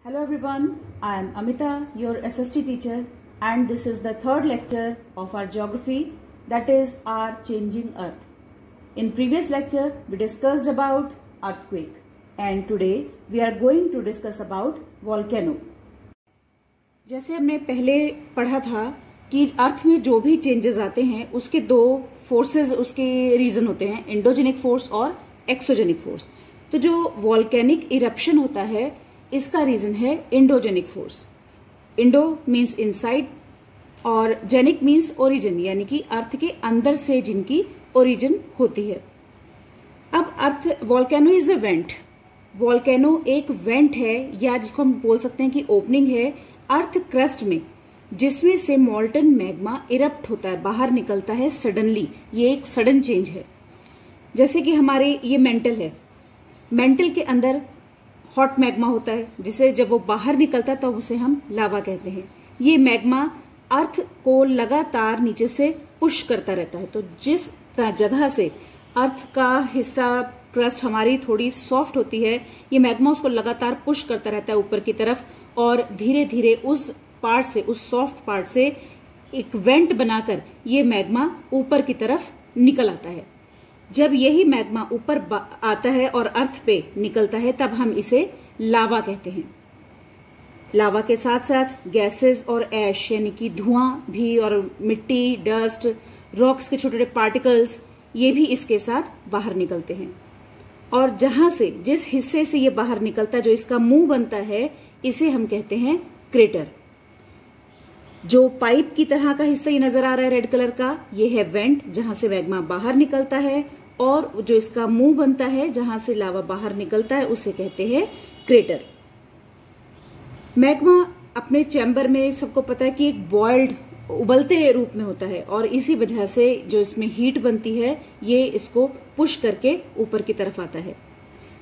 Hello everyone, I am Amita, your SST teacher, and this is the third lecture of our geography, that is our changing earth. In previous lecture, we discussed about earthquake, and today we are going to discuss about volcano. जैसे हमने पहले पढ़ा था कि अर्थ में जो भी changes आते हैं उसके दो फोर्सेस, उसके रीजन होते हैं, एंडोजेनिक फोर्स और एक्सोजेनिक फोर्स. तो जो वॉल्केनिक इरप्शन होता है इसका रीजन है endogenic force. Indo means inside और जेनिक मीन्स ओरिजिन, यानी कि अर्थ के अंदर से जिनकी ओरिजिन होती है. अब अर्थ volcano is a vent. Volcano एक वेंट है, या जिसको हम बोल सकते हैं कि ओपनिंग है अर्थ क्रस्ट में, जिसमें से मॉल्टन मैग्मा इरप्ट होता है, बाहर निकलता है सडनली. ये एक सडन चेंज है. जैसे कि हमारे ये मेंटल है, मेंटल के अंदर हॉट मैग्मा होता है, जिसे जब वो बाहर निकलता है तो उसे हम लावा कहते हैं. ये मैग्मा अर्थ को लगातार नीचे से पुश करता रहता है. तो जिस जगह से अर्थ का हिस्सा, क्रस्ट हमारी थोड़ी सॉफ्ट होती है, ये मैग्मा उसको लगातार पुश करता रहता है ऊपर की तरफ, और धीरे धीरे उस पार्ट से, उस सॉफ्ट पार्ट से एक वेंट बनाकर ये मैग्मा ऊपर की तरफ निकल आता है. जब यही मैग्मा ऊपर आता है और अर्थ पे निकलता है तब हम इसे लावा कहते हैं. लावा के साथ साथ गैसेस और ऐश, यानी कि धुआं भी, और मिट्टी, डस्ट, रॉक्स के छोटे छोटे पार्टिकल्स, ये भी इसके साथ बाहर निकलते हैं. और जहां से, जिस हिस्से से ये बाहर निकलता है, जो इसका मुंह बनता है, इसे हम कहते हैं क्रेटर. जो पाइप की तरह का हिस्सा ये नजर आ रहा है रेड कलर का, ये है वेंट, जहां से मैग्मा बाहर निकलता है, और जो इसका मुंह बनता है जहां से लावा बाहर निकलता है उसे कहते हैं क्रेटर. मैग्मा अपने चैम्बर में, सबको पता है कि एक बॉइल्ड, उबलते रूप में होता है, और इसी वजह से जो इसमें हीट बनती है ये इसको पुश करके ऊपर की तरफ आता है.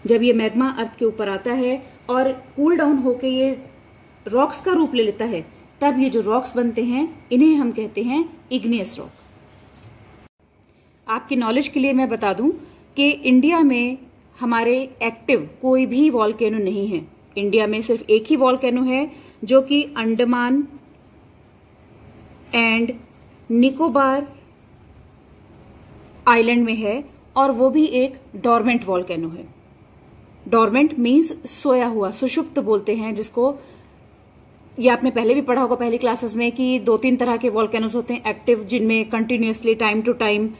जब ये मैग्मा अर्थ के ऊपर आता है और कूल डाउन होके ये रॉक्स का रूप ले लेता है, तब ये जो रॉक्स बनते हैं इन्हें हम कहते हैं इग्नियस रॉक. आपकी नॉलेज के लिए मैं बता दूं कि इंडिया में हमारे एक्टिव कोई भी वॉल्केनो नहीं है. इंडिया में सिर्फ एक ही वॉल्केनो है जो कि अंडमान एंड निकोबार आइलैंड में है, और वो भी एक डॉर्मेंट वॉल्केनो है. डॉर्मेंट मीन्स सोया हुआ, सुषुप्त बोलते हैं जिसको. ये आपने पहले भी पढ़ा होगा पहली क्लासेस में कि 2-3 तरह के वॉल्केनोस होते हैं. एक्टिव, जिनमें continuously time to time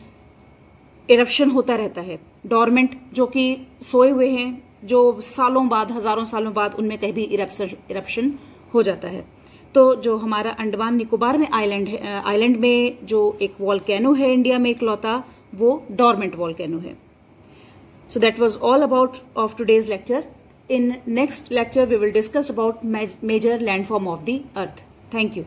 eruption होता रहता है. डॉर्मेंट, जो कि सोए हुए हैं, जो सालों बाद, हजारों सालों बाद उनमें कहीं भी इरप्शन हो जाता है. तो जो हमारा अंडमान निकोबार में आइलैंड में जो एक वॉल्केनो है इंडिया में इकलौता, वो डॉर्मेंट वॉल्केनो है. So that was all about of today's lecture. In next lecture we will discuss about major landform of the earth. Thank you.